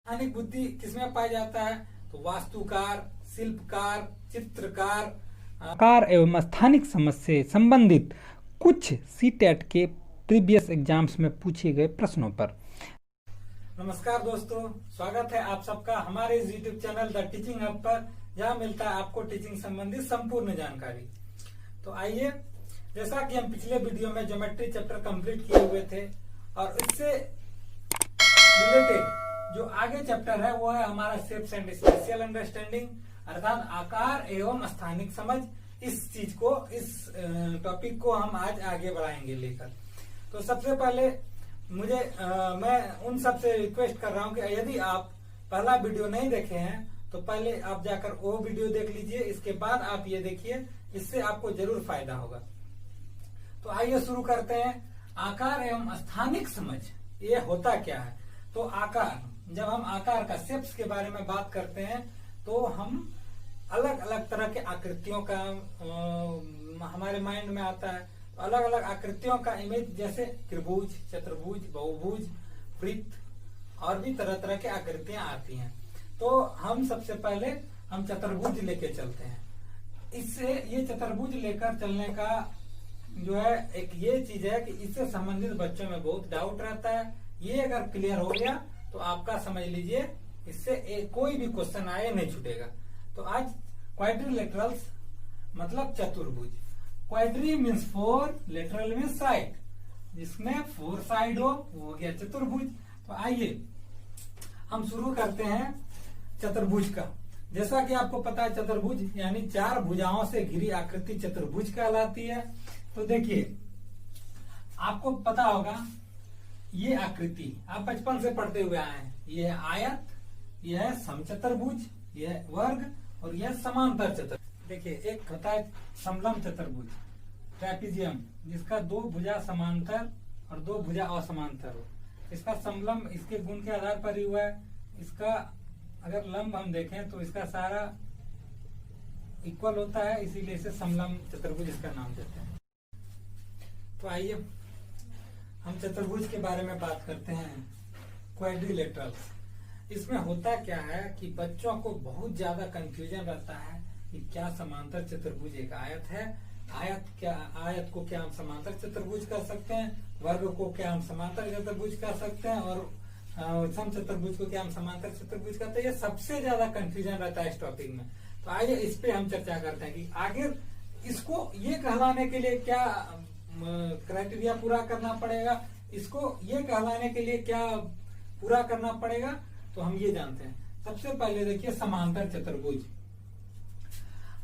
स्थानिक बुद्धि किसमें पाया जाता है? तो वास्तुकार, शिल्पकार, चित्रकार। आकार एवं स्थानिक समझ से संबंधित कुछ सीटेट के प्रीवियस एग्जाम्स में पूछे गए प्रश्नों पर। नमस्कार दोस्तों, स्वागत है आप सबका हमारे इस YouTube channel the teaching hub पर, जहां मिलता है आपको टीचिंग संबंधित संपूर्ण जानकारी। तो आइए, जैसा कि हम पिछले वीडियो में ज्योमेट्री चैप्टर कंप्लीट किए हुए थे और इससे रिलेटेड जो आगे चैप्टर है वो है हमारा शेप्स एंड स्पेशियल अंडरस्टैंडिंग, अर्थात आकार एवं स्थानिक समझ। इस चीज को, इस टॉपिक को हम आज आगे बढ़ाएंगे लेकर। तो सबसे पहले मैं उन सब से रिक्वेस्ट कर रहा हूं कि यदि आप पहला वीडियो नहीं देखे हैं तो पहले आप जाकर वो वीडियो देख लीजिए, इसके बाद आप ये देखिए, इससे आपको जरूर फायदा होगा। तो आइए शुरू करते हैं। आकार एवं स्थानिक समझ ये होता क्या है? तो आकार, जब हम आकार का शेप्स के बारे में बात करते हैं तो हम अलग अलग तरह के आकृतियों का हमारे माइंड में आता है। तो अलग अलग आकृतियों का इमेज, जैसे त्रिभुज, चतुर्भुज, बहुभुज, वृत्त और भी तरह तरह की आकृतियां आती हैं। तो हम सबसे पहले हम चतुर्भुज लेके चलते हैं। इससे ये चतुर्भुज लेकर चलने का जो है एक ये चीज है कि इससे संबंधित बच्चों में बहुत डाउट रहता है। ये अगर क्लियर हो गया तो आपका समझ लीजिए इससे कोई भी क्वेश्चन आए नहीं छूटेगा। तो आज क्वाड्रिलेटरल्स मतलब चतुर्भुज। Quadri means four, lateral means side, जिसमें फोर साइड हो गया चतुर्भुज। तो आइए हम शुरू करते हैं चतुर्भुज का। जैसा कि आपको पता है चतुर्भुज यानी चार भुजाओं से घिरी आकृति चतुर्भुज कहलाती है। तो देखिए, आपको पता होगा ये आकृति आप बचपन से पढ़ते हुए आए हैं। ये है आयत, यह है समचतुर्भुज, यह है वर्ग और यह समांतर चतुर्भुज। देखिए, एक होता है समलंब चतुर्भुज, ट्रेपीजियम, जिसका दो भुजा समांतर और दो भुजा असमांतर हो। इसका समलंब इसके गुण के आधार पर ही हुआ है। इसका अगर लंब हम देखें तो इसका सारा इक्वल होता है, इसीलिए इसे समलंब चतुर्भुज इसका नाम देते हैं। तो आइए हम चतुर्भुज के बारे में बात करते हैं। क्वाड्रिलेटरल्स, इसमें होता क्या है कि बच्चों को बहुत ज्यादा कंफ्यूजन रहता है कि क्या समांतर चतुर्भुज एक आयत है, आयत को क्या हम समांतर चतुर्भुज कर सकते हैं, वर्ग को क्या हम समांतर चतुर्भुज कर सकते हैं और समचतुर्भुज को क्या हम समांतर चतुर्भुज करते हैं। ये सबसे ज्यादा कंफ्यूजन रहता है इस टॉपिक में। तो आइए इस पे हम चर्चा करते हैं कि आखिर इसको ये कहलाने के लिए क्या क्राइटेरिया पूरा करना पड़ेगा, इसको ये कहलाने के लिए क्या पूरा करना पड़ेगा। तो हम ये जानते हैं। सबसे पहले देखिए, समांतर चतुर्भुज,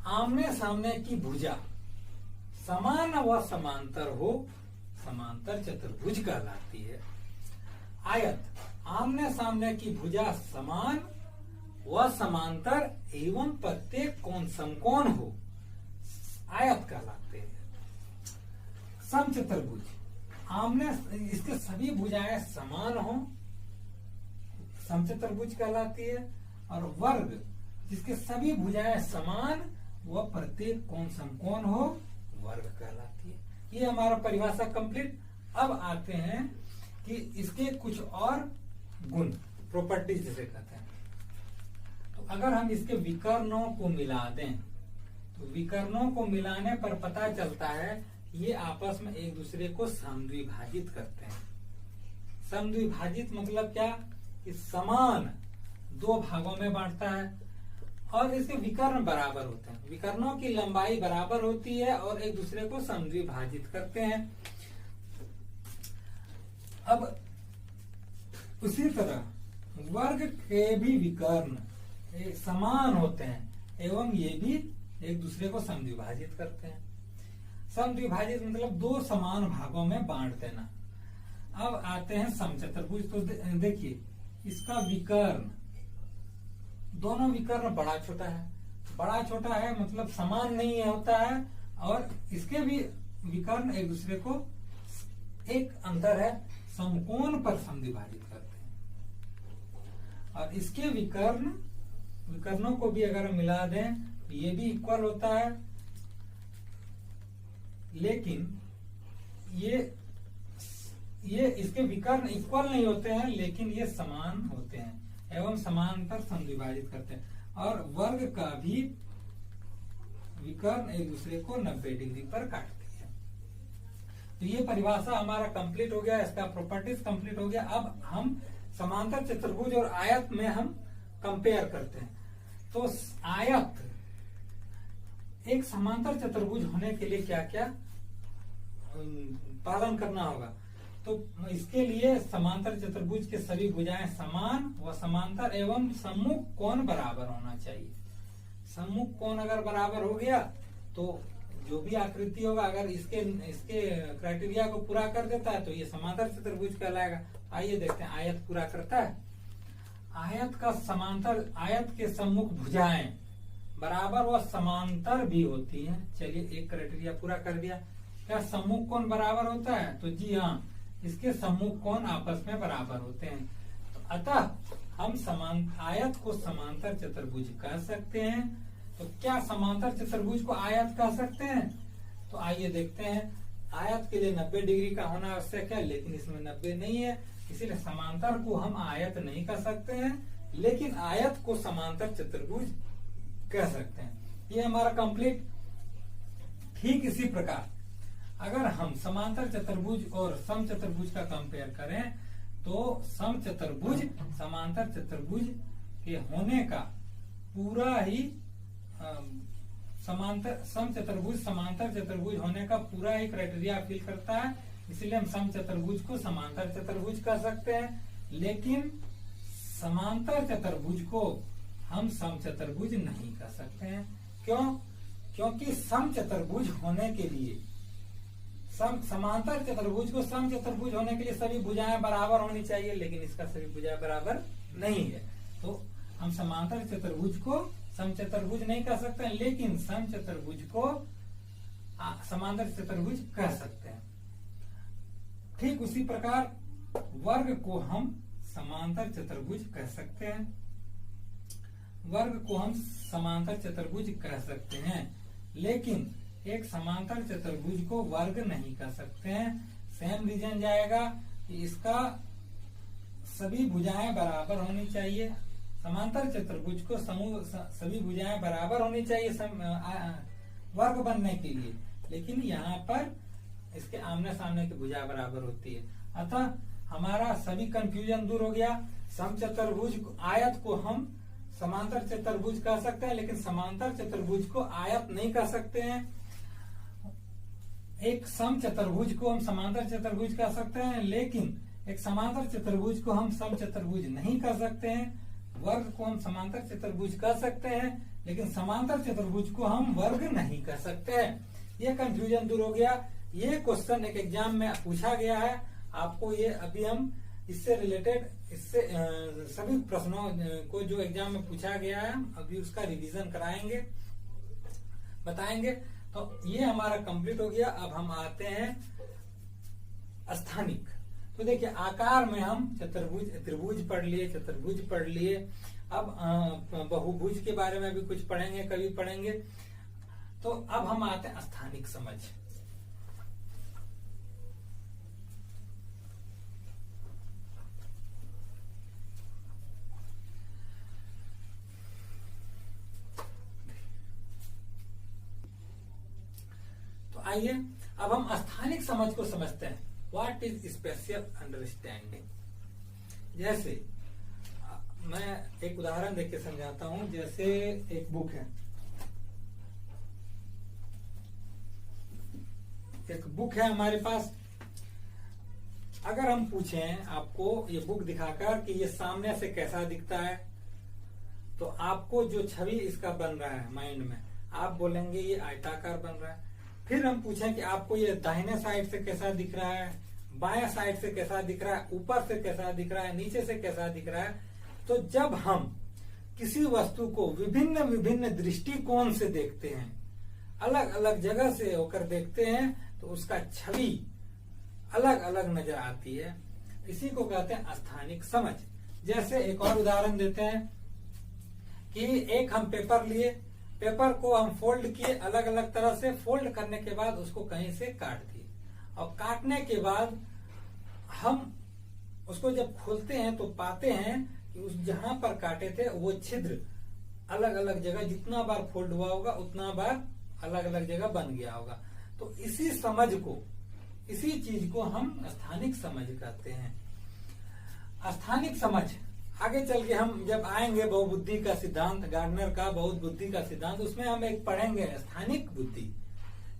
आमने सामने की भुजा समान व समांतर हो, समांतर चतुर्भुज कहलाती है। आयत, आमने सामने की भुजा समान व समांतर एवं प्रत्येक कोण समकोण हो, आयत कहलाते हैं। समचतुर्भुज, आमने इसके सभी भुजाएं समान हो, समचतुर्भुज कहलाती है। और वर्ग, जिसके सभी भुजाएं समान व प्रत्येक कोण समकोण हो, वर्ग कहलाती है। ये हमारा परिभाषा कंप्लीट। अब आते हैं कि इसके कुछ और गुण, प्रॉपर्टीज जिसे कहते हैं। तो अगर हम इसके विकर्णों को मिला दें तो विकर्णों को मिलाने पर पता चलता है ये आपस में एक दूसरे को समद्विभाजित करते हैं। समद्विभाजित मतलब क्या कि समान दो भागों में बांटता है और इसके विकर्ण बराबर होते हैं। विकर्णों की लंबाई बराबर होती है और एक दूसरे को समद्विभाजित करते हैं। अब उसी तरह वर्ग के भी विकर्ण समान होते हैं एवं ये भी एक दूसरे को समद्विभाजित करते हैं। समद्विभाजित मतलब दो समान भागों में बांट देना। अब आते हैं समचतुर्भुज। तो देखिए, इसका विकर्ण, दोनों विकर्ण बड़ा छोटा है। बड़ा छोटा है मतलब समान नहीं होता है और इसके भी विकर्ण एक दूसरे को, एक अंतर है, समकोण पर समद्विभाजित करते हैं। और इसके विकर्णों को भी अगर हम मिला दें तो ये भी इक्वल होता है, लेकिन ये इसके विकर्ण इक्वल नहीं होते हैं, लेकिन ये समान होते हैं। एवं समांतर समद्विभाजित करते हैं, और वर्ग का भी विकर्ण एक दूसरे को 90 डिग्री पर काटते हैं। तो ये परिभाषा हमारा कंप्लीट हो गया, इसका प्रॉपर्टीज कंप्लीट हो गया। अब हम समांतर चतुर्भुज और आयत में हम कंपेयर करते हैं। तो आयत, एक समांतर चतुर्भुज होने के लिए क्या क्या पालन करना होगा? तो इसके लिए समांतर चतुर्भुज के सभी भुजाएं समान व समांतर एवं सम्मुख कोण बराबर होना चाहिए। सम्मुख कोण अगर बराबर हो गया तो जो भी आकृति होगा, अगर इसके क्राइटेरिया को पूरा कर देता है तो ये समांतर चतुर्भुज कहलाएगा। आइए देखते हैं आयत पूरा करता है। आयत का समांतर, आयत के सम्मुख भुजाएं बराबर व समांतर भी होती हैं। चलिए, एक क्राइटेरिया पूरा कर दिया। क्या सम्मुख कोण बराबर होता है? तो जी हाँ, इसके सम्मुख कोण आपस में बराबर होते हैं। तो अतः हम आयत को समांतर चतुर्भुज कह सकते हैं। तो क्या समांतर चतुर्भुज को आयत कह सकते हैं? तो आइए देखते हैं। आयत के लिए 90 डिग्री का होना आवश्यक है, लेकिन इसमें 90 नहीं है, इसीलिए समांतर को हम आयत नहीं कह सकते हैं, लेकिन आयत को समांतर चतुर्भुज कह सकते हैं। ये हमारा कंप्लीट। ठीक इसी प्रकार अगर हम समांतर चतुर्भुज और समचतुर्भुज का कंपेयर करें तो समचतुर्भुज समांतर चतुर्भुज के होने का पूरा ही समचतुर्भुज समांतर चतुर्भुज होने का पूरा ही क्राइटेरिया फिल करता है, इसलिए हम समचतुर्भुज को समांतर चतुर्भुज कह सकते हैं। लेकिन समांतर चतुर्भुज को हम समचतुर्भुज नहीं कह सकते हैं। क्यों? क्योंकि समचतुर्भुज होने के लिए, समांतर चतुर्भुज को समचतुर्भुज होने के लिए सभी भुजाएं बराबर होनी चाहिए, लेकिन इसका सभी भुजाएं बराबर नहीं है। तो हम समांतर चतुर्भुज को समचतुर्भुज नहीं कह सकते हैं, लेकिन समचतुर्भुज को समांतर चतुर्भुज कह सकते हैं। ठीक उसी प्रकार वर्ग को हम समांतर चतुर्भुज कह सकते हैं। वर्ग को हम समांतर चतुर्भुज कह सकते हैं, लेकिन एक समांतर चतुर्भुज को वर्ग नहीं कह सकते हैं। सेम रीजन जाएगा कि इसका सभी भुजाएं बराबर होनी चाहिए। समांतर चतुर्भुज को सभी भुजाएं बराबर होनी चाहिए वर्ग बनने के लिए, लेकिन यहाँ पर इसके आमने सामने की भुजा बराबर होती है। अतः हमारा सभी कंफ्यूजन दूर हो गया। समचतुर्भुज आयत को हम समांतर चतुर्भुज कह सकते हैं, लेकिन समांतर चतुर्भुज को आयत नहीं कह सकते हैं। एक समचतुर्भुज को हम समांतर चतुर्भुज कह सकते हैं, लेकिन एक समांतर चतुर्भुज को हम समचतुर्भुज नहीं कह सकते हैं। वर्ग को हम समांतर चतुर्भुज कह सकते हैं, लेकिन समांतर चतुर्भुज को हम वर्ग नहीं कह सकते हैं। ये कंफ्यूजन दूर हो गया। ये क्वेश्चन एक एग्जाम में पूछा गया है आपको। ये अभी हम इससे रिलेटेड सभी प्रश्नों को जो एग्जाम में पूछा गया है अभी उसका रिवीजन कराएंगे, बताएंगे। तो ये हमारा कंप्लीट हो गया। अब हम आते हैं स्थानिक। तो देखिए, आकार में हम चतुर्भुज, त्रिभुज पढ़ लिए, चतुर्भुज पढ़ लिए। अब बहुभुज के बारे में भी कुछ पढ़ेंगे, कभी पढ़ेंगे। तो अब हम आते हैं स्थानिक समझ। आइए अब हम स्थानिक समझ को समझते हैं। What is special understanding. जैसे मैं एक उदाहरण देके समझाता हूं। जैसे एक बुक है, एक बुक है हमारे पास। अगर हम पूछें आपको ये बुक दिखाकर कि ये सामने से कैसा दिखता है, तो आपको जो छवि इसका बन रहा है माइंड में, आप बोलेंगे ये आयताकार बन रहा है। फिर हम पूछें कि आपको ये दाहिने साइड से कैसा दिख रहा है, बाएं साइड से कैसा दिख रहा है, ऊपर से कैसा दिख रहा है, नीचे से कैसा दिख रहा है। तो जब हम किसी वस्तु को विभिन्न विभिन्न दृष्टिकोण से देखते हैं, अलग अलग जगह से होकर देखते हैं, तो उसका छवि अलग अलग नजर आती है। इसी को कहते हैं स्थानिक समझ। जैसे एक और उदाहरण देते हैं कि एक हम पेपर लिए, पेपर को हम फोल्ड किए, अलग अलग तरह से फोल्ड करने के बाद उसको कहीं से काट दिए, और काटने के बाद हम उसको जब खोलते हैं तो पाते हैं कि उस जहां पर काटे थे वो छिद्र अलग अलग जगह जितना बार फोल्ड हुआ होगा उतना बार अलग अलग जगह बन गया होगा। तो इसी समझ को, इसी चीज को हम स्थानिक समझ कहते हैं। स्थानिक समझ आगे चल के हम जब आएंगे बहुबुद्धि का सिद्धांत, गार्डनर का बहुत बुद्धि का सिद्धांत, उसमें हम एक पढ़ेंगे स्थानिक बुद्धि।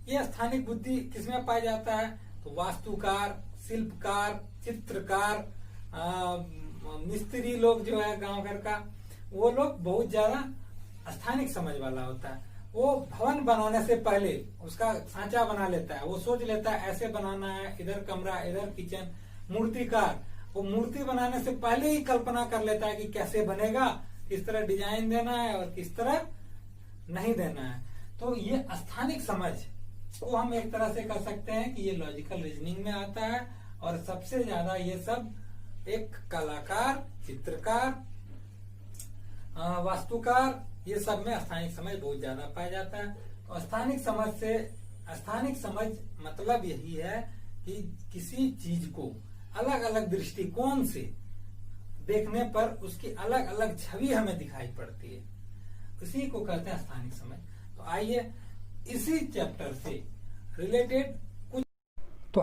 ये स्थानिक बुद्धि किसमें पाया जाता है? तो वास्तुकार, शिल्पकार, चित्रकार, मिस्त्री लोग जो है गांव घर का, वो लोग बहुत ज्यादा स्थानिक समझ वाला होता है। वो भवन बनाने से पहले उसका सांचा बना लेता है, वो सोच लेता है ऐसे बनाना है, इधर कमरा, इधर किचन। मूर्तिकार, वो मूर्ति बनाने से पहले ही कल्पना कर लेता है कि कैसे बनेगा, किस तरह डिजाइन देना है और किस तरह नहीं देना है। तो ये स्थानिक समझ को हम एक तरह से कह सकते हैं कि ये लॉजिकल रीजनिंग में आता है। और सबसे ज्यादा ये सब एक कलाकार, चित्रकार, वास्तुकार, ये सब में स्थानिक समझ बहुत ज्यादा पाया जाता है। तो स्थानिक समझ मतलब यही है कि किसी चीज को अलग अलग दृष्टिकोण से देखने पर उसकी अलग अलग छवि हमें दिखाई पड़ती है, इसी को कहते हैं स्थानिक समझ। तो आइए इसी चैप्टर से रिलेटेड कुछ तो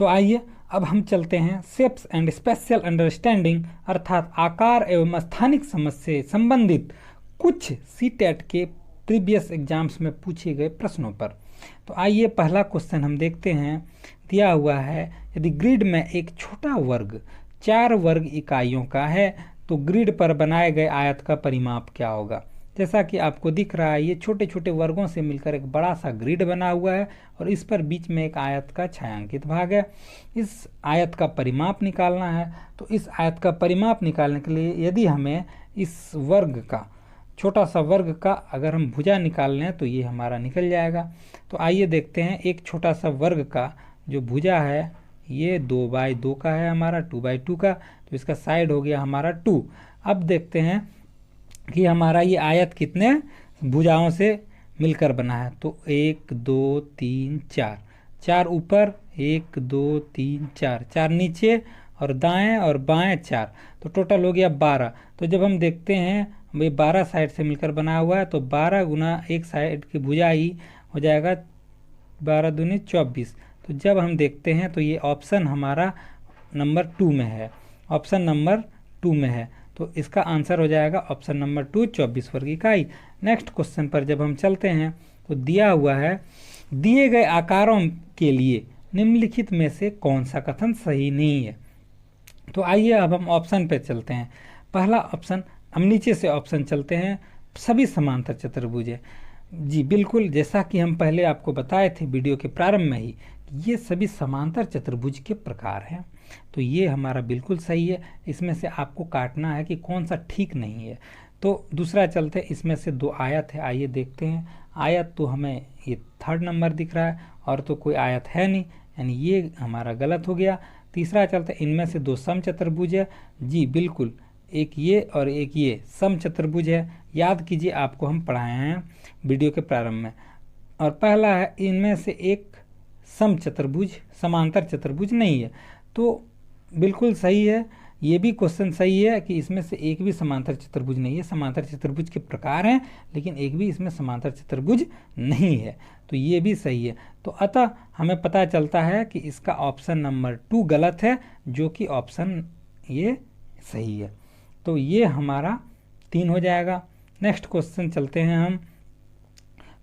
आइए अब हम चलते हैं शेप्स एंड स्पेशल अंडरस्टैंडिंग अर्थात आकार एवं स्थानिक समझ से संबंधित कुछ सीटेट के प्रीवियस एग्जाम्स में पूछे गए प्रश्नों पर। तो आइए पहला क्वेश्चन हम देखते हैं। दिया हुआ है, यदि ग्रिड में एक छोटा वर्ग 4 वर्ग इकाइयों का है तो ग्रिड पर बनाए गए आयत का परिमाप क्या होगा। जैसा कि आपको दिख रहा है, ये छोटे छोटे वर्गों से मिलकर एक बड़ा सा ग्रिड बना हुआ है और इस पर बीच में एक आयत का छायांकित भाग है। इस आयत का परिमाप निकालना है। तो इस आयत का परिमाप निकालने के लिए यदि हमें इस वर्ग का, छोटा सा वर्ग का अगर हम भुजा निकाल लें तो ये हमारा निकल जाएगा। तो आइए देखते हैं, एक छोटा सा वर्ग का जो भुजा है ये 2x2 का है हमारा, 2x2 का, तो इसका साइड हो गया हमारा 2। अब देखते हैं कि हमारा ये आयत कितने भुजाओं से मिलकर बना है। तो 1 2 3 4, 4 ऊपर, 1 2 3 4, 4 नीचे और दाएं और बाएं 4, तो टोटल हो गया 12। तो जब हम देखते हैं ये 12 साइड से मिलकर बना हुआ है, तो 12 गुना एक साइड की भुजा ही हो जाएगा 12 दूनी 24। तो जब हम देखते हैं तो ये ऑप्शन हमारा नंबर 2 में है, ऑप्शन नंबर 2 में है। तो इसका आंसर हो जाएगा ऑप्शन नंबर 2, 24 वर्ग इकाई। नेक्स्ट क्वेश्चन पर जब हम चलते हैं तो दिया हुआ है, दिए गए आकारों के लिए निम्नलिखित में से कौन सा कथन सही नहीं है। तो आइए अब हम ऑप्शन पे चलते हैं। पहला ऑप्शन, हम नीचे से ऑप्शन चलते हैं, सभी समांतर चतुर्भुज है। जी बिल्कुल, जैसा कि हम पहले आपको बताए थे वीडियो के प्रारंभ में ही, ये सभी समांतर चतुर्भुज के प्रकार हैं। तो ये हमारा बिल्कुल सही है। इसमें से आपको काटना है कि कौन सा ठीक नहीं है। तो दूसरा चलते हैं, इसमें से 2 आयत है, आइए देखते हैं। आयत तो हमें ये 3rd नंबर दिख रहा है और तो कोई आयत है नहीं, यानी ये हमारा गलत हो गया। तीसरा चलते हैं, इनमें से 2 सम चतुर्भुज है। जी बिल्कुल, एक ये और एक ये सम चतुर्भुज है। याद कीजिए, आपको हम पढ़ाए हैं वीडियो के प्रारंभ में। और पहला है, इनमें से एक सम चतुर्भुज, समांतर चतुर्भुज नहीं है। तो बिल्कुल सही है, ये भी क्वेश्चन सही है कि इसमें से एक भी समांतर चतुर्भुज नहीं है। समांतर चतुर्भुज के प्रकार हैं लेकिन एक भी इसमें समांतर चतुर्भुज नहीं है, तो ये भी सही है। तो अतः हमें पता चलता है कि इसका ऑप्शन नंबर 2 गलत है, जो कि ऑप्शन ये सही है। तो ये हमारा 3 हो जाएगा। नेक्स्ट क्वेश्चन चलते हैं हम।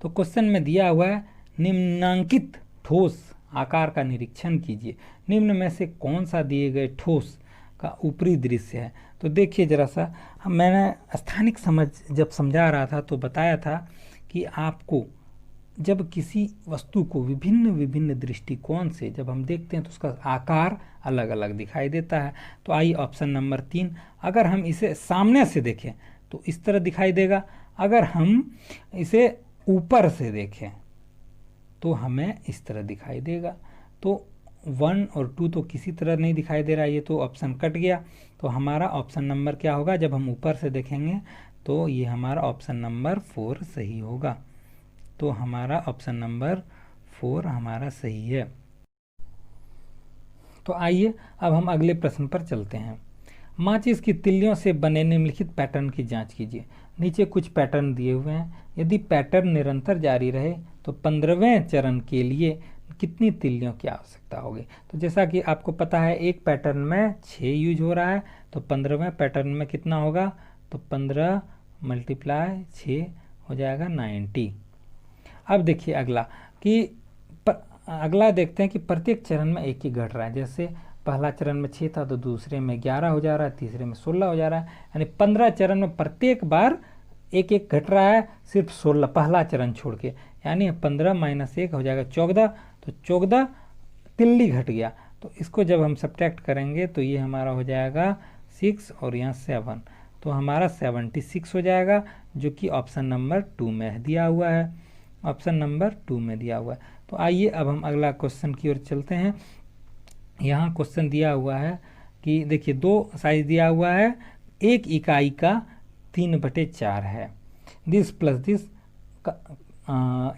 तो क्वेश्चन में दिया हुआ है, निम्नांकित ठोस आकार का निरीक्षण कीजिए। निम्न में से कौन सा दिए गए ठोस का ऊपरी दृश्य है। तो देखिए जरा सा, मैंने स्थानिक समझ जब समझा रहा था तो बताया था कि आपको जब किसी वस्तु को विभिन्न विभिन्न दृष्टिकोण से जब हम देखते हैं तो उसका आकार अलग अलग दिखाई देता है। तो आइए ऑप्शन नंबर 3, अगर हम इसे सामने से देखें तो इस तरह दिखाई देगा, अगर हम इसे ऊपर से देखें तो हमें इस तरह दिखाई देगा। तो 1 और 2 तो किसी तरह नहीं दिखाई दे रहा है, ये तो ऑप्शन कट गया। तो हमारा ऑप्शन नंबर क्या होगा, जब हम ऊपर से देखेंगे तो ये हमारा ऑप्शन नंबर 4 सही होगा। तो हमारा ऑप्शन नंबर 4 हमारा सही है। तो आइए अब हम अगले प्रश्न पर चलते हैं। माचिस की तिल्लियों से बने निम्नलिखित पैटर्न की जांच कीजिए। नीचे कुछ पैटर्न दिए हुए हैं। यदि पैटर्न निरंतर जारी रहे तो 15वें चरण के लिए कितनी तिल्लियों की आवश्यकता होगी। तो जैसा कि आपको पता है एक पैटर्न में 6 यूज हो रहा है, तो 15वें पैटर्न में कितना होगा, तो 15 × 6 हो जाएगा 90। अब देखिए अगला कि अगला देखते हैं कि प्रत्येक चरण में एक ही घट रहा है। जैसे पहला चरण में 6 था तो दूसरे में 11 हो जा रहा है, तीसरे में 16 हो जा रहा है, यानी 15 चरण में प्रत्येक बार एक एक घट रहा है, सिर्फ 16 पहला चरण छोड़ के, यानी 15 - 1 हो जाएगा 14। तो 14 तिल्ली घट गया। तो इसको जब हम सब्ट्रैक्ट करेंगे तो ये हमारा हो जाएगा 6 और यहाँ 7, तो हमारा 76 हो जाएगा, जो कि ऑप्शन नंबर 2 में दिया हुआ है। ऑप्शन नंबर 2 में दिया हुआ है। तो आइए अब हम अगला क्वेश्चन की ओर चलते हैं। यहाँ क्वेश्चन दिया हुआ है कि देखिए 2 साइज दिया हुआ है, एक इकाई का 3/4 है। This plus this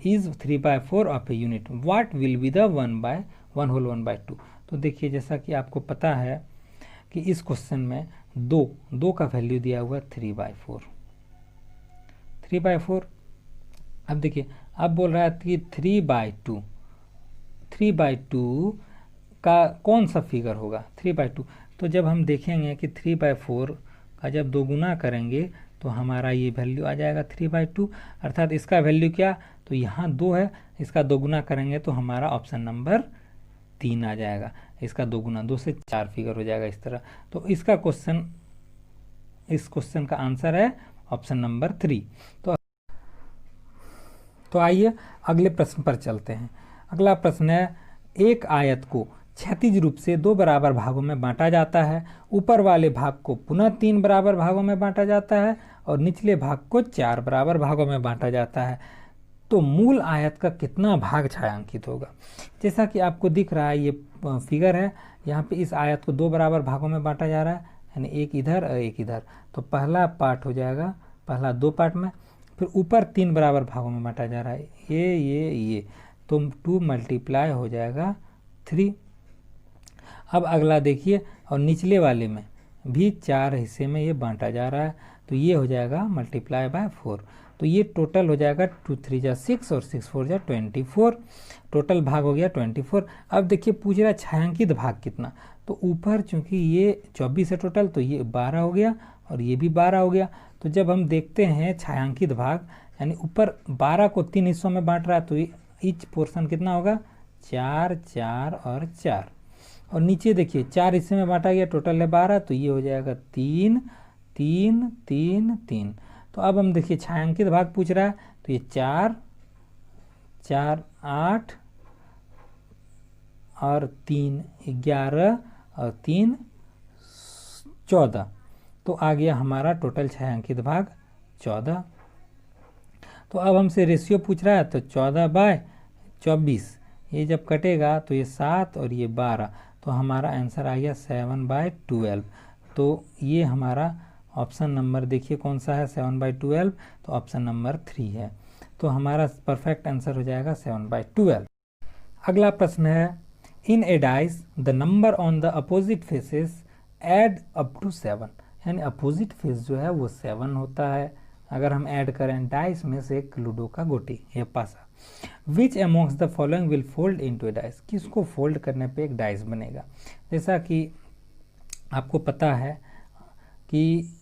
is 3/4 of a unit, what will be the 1/2। तो देखिए जैसा कि आपको पता है कि इस क्वेश्चन में दो का वैल्यू दिया हुआ 3/4। अब देखिए अब बोल रहा है कि 3/2 का कौन सा फिगर होगा 3/2। तो जब हम देखेंगे कि 3/4 का जब 2 गुना करेंगे तो हमारा ये वैल्यू आ जाएगा 3/2, अर्थात इसका वैल्यू क्या, तो यहाँ 2 है, इसका 2 गुना करेंगे तो हमारा ऑप्शन नंबर 3 आ जाएगा। इसका 2 गुना 2 से 4 फिगर हो जाएगा इस तरह। तो इस क्वेश्चन का आंसर है ऑप्शन नंबर 3। तो आइए अगले प्रश्न पर चलते हैं। अगला प्रश्न है, एक आयत को क्षैतिज रूप से 2 बराबर भागों में बांटा जाता है। ऊपर वाले भाग को पुनः 3 बराबर भागों में बांटा जाता है और निचले भाग को 4 बराबर भागों में बांटा जाता है। तो मूल आयत का कितना भाग छायांकित होगा। जैसा कि आपको दिख रहा है ये फिगर है, यहाँ पे इस आयत को 2 बराबर भागों में बांटा जा रहा है, यानी एक इधर और एक इधर। तो पहला पार्ट हो जाएगा, पहला 2 पार्ट में, फिर ऊपर 3 बराबर भागों में बांटा जा रहा है, ये तो 2 × हो जाएगा 3। अब अगला देखिए, और निचले वाले में भी 4 हिस्से में ये बांटा जा रहा है, तो ये हो जाएगा ×4। तो ये टोटल हो जाएगा 2 × 3 = 6 और 6 × 4 = 24। टोटल भाग हो गया 24। अब देखिए पूछ रहा है छायांकित भाग कितना। तो ऊपर चूंकि ये 24 है टोटल, तो ये 12 हो गया और ये भी 12 हो गया। तो जब हम देखते हैं छायांकित भाग, यानी ऊपर 12 को 3 हिस्सों में बांट रहा है, तो ईच पोर्शन कितना होगा 4, 4 और 4। और नीचे देखिए 4 हिस्से में बांटा गया, टोटल है 12, तो ये हो जाएगा 3, 3, 3, 3। तो अब हम देखिए छायांकित भाग पूछ रहा है, तो ये 4, 4, 8 और 3, 11 और 3, 14। तो आ गया हमारा टोटल छायांकित भाग 14। तो अब हमसे रेशियो पूछ रहा है, तो 14/24, ये जब कटेगा तो ये 7 और ये 12, तो हमारा आंसर आ गया 7/12। तो ये हमारा ऑप्शन नंबर देखिए कौन सा है 7/12, तो ऑप्शन नंबर 3 है। तो हमारा परफेक्ट आंसर हो जाएगा 7/12। अगला प्रश्न है, in a dice the number on the opposite faces add up to 7, यानी अपोजिट फेस जो है वो 7 होता है अगर हम ऐड करें डाइस में से एक लूडो का गोटी या पासा। Which amongst the following will fold into a dice, किसको फोल्ड करने पे एक डाइस बनेगा। जैसा कि आपको पता है कि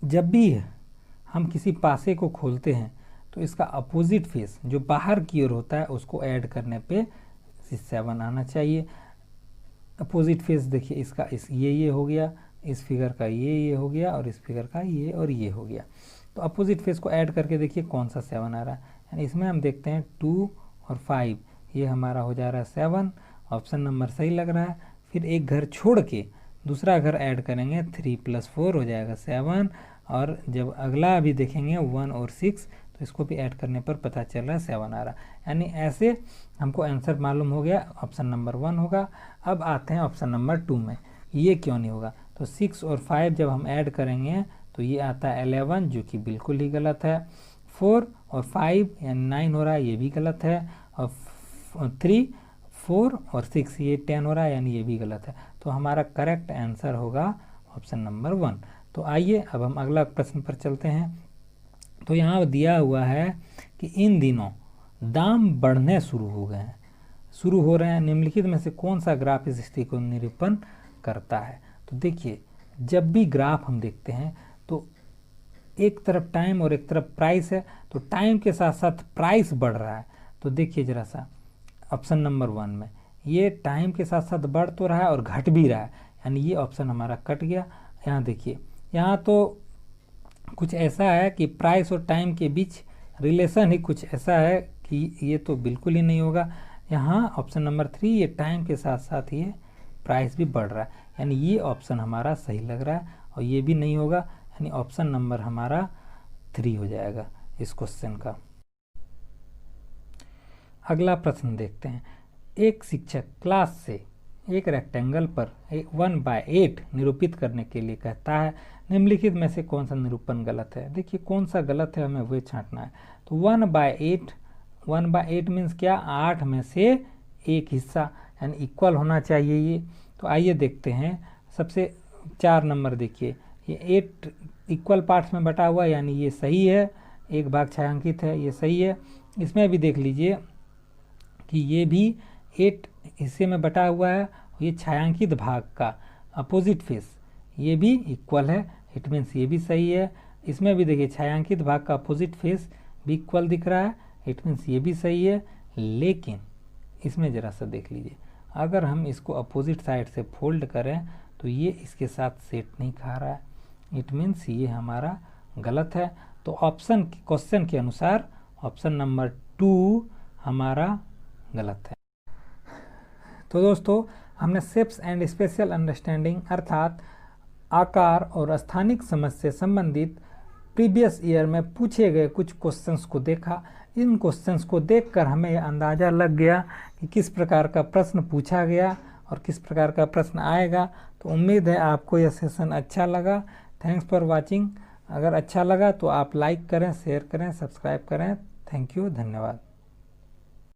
जब भी हम किसी पासे को खोलते हैं तो इसका अपोजिट फेस जो बाहर की ओर होता है उसको ऐड करने पे 7 आना चाहिए। अपोजिट फेस देखिए इसका ये हो गया, इस फिगर का ये हो गया और इस फिगर का ये और ये हो गया। तो अपोजिट फेस को ऐड करके देखिए कौन सा 7 आ रहा है, यानी इसमें हम देखते हैं 2 और 5, ये हमारा हो जा रहा है 7। ऑप्शन नंबर सही लग रहा है। फिर एक घर छोड़ के दूसरा घर ऐड करेंगे, 3 + 4 हो जाएगा 7। और जब अगला अभी देखेंगे 1 और 6, तो इसको भी ऐड करने पर पता चल रहा है 7 आ रहा है, यानी ऐसे हमको आंसर मालूम हो गया, ऑप्शन नंबर 1 होगा। अब आते हैं ऑप्शन नंबर 2 में, ये क्यों नहीं होगा। तो 6 और 5 जब हम ऐड करेंगे तो ये आता है 11, जो कि बिल्कुल ही गलत है। 4 और 5 यानी 9 हो रहा है, ये भी गलत है। और 3, 4 और 6, ये 10 हो रहा है, यानी ये भी गलत है। तो हमारा करेक्ट आंसर होगा ऑप्शन नंबर 1। तो आइए अब हम अगला प्रश्न पर चलते हैं। तो यहाँ दिया हुआ है कि इन दिनों दाम बढ़ने शुरू हो रहे हैं, निम्नलिखित में से कौन सा ग्राफ इस स्थिति को निरूपण करता है। तो देखिए, जब भी ग्राफ हम देखते हैं तो एक तरफ टाइम और एक तरफ प्राइस है, तो टाइम के साथ साथ प्राइस बढ़ रहा है। तो देखिए जरा सा ऑप्शन नंबर 1 में ये टाइम के साथ साथ बढ़ तो रहा है और घट भी रहा है, यानी ये ऑप्शन हमारा कट गया। यहाँ देखिए, यहाँ तो कुछ ऐसा है कि प्राइस और टाइम के बीच रिलेशन ही कुछ ऐसा है कि ये तो बिल्कुल ही नहीं होगा। यहाँ ऑप्शन नंबर 3, ये टाइम के साथ साथ ये प्राइस भी बढ़ रहा है, यानी ये ऑप्शन हमारा सही लग रहा है। और ये भी नहीं होगा, यानी ऑप्शन नंबर हमारा 3 हो जाएगा इस क्वेश्चन का। अगला प्रश्न देखते हैं। एक शिक्षक क्लास से एक रेक्टेंगल पर 1/8 निरूपित करने के लिए कहता है, निम्नलिखित में से कौन सा निरूपण गलत है। देखिए कौन सा गलत है, हमें वही छांटना है। तो 1/8 मीन्स क्या, 8 में से एक हिस्सा, यानी इक्वल होना चाहिए ये। तो आइए देखते हैं। सबसे 4 नंबर देखिए, ये 8 इक्वल पार्ट्स में बटा हुआ है, यानी ये सही है। एक भाग छायांकित है, ये सही है। इसमें भी देख लीजिए कि ये भी 8 हिस्से में बटा हुआ है, ये छायांकित भाग का अपोजिट फेस ये भी इक्वल है, इट मीन्स ये भी सही है। इसमें भी देखिए छायांकित भाग का अपोजिट फेस भी इक्वल दिख रहा है, इट मीन्स ये भी सही है। लेकिन इसमें ज़रा सा देख लीजिए, अगर हम इसको अपोजिट साइड से फोल्ड करें तो ये इसके साथ सेट नहीं खा रहा है, इट मीन्स ये हमारा गलत है। तो ऑप्शन क्वेश्चन के अनुसार ऑप्शन नंबर 2 हमारा गलत है। तो दोस्तों, हमने शेप्स एंड स्पेशल अंडरस्टैंडिंग अर्थात आकार और स्थानिक समझ से संबंधित प्रीवियस ईयर में पूछे गए कुछ क्वेश्चंस को देखा। इन क्वेश्चंस को देखकर हमें यह अंदाज़ा लग गया कि किस प्रकार का प्रश्न पूछा गया और किस प्रकार का प्रश्न आएगा। तो उम्मीद है आपको यह सेशन अच्छा लगा। Thanks for watching. अगर अच्छा लगा तो आप लाइक करें, शेयर करें, सब्सक्राइब करें। थैंक यू, धन्यवाद।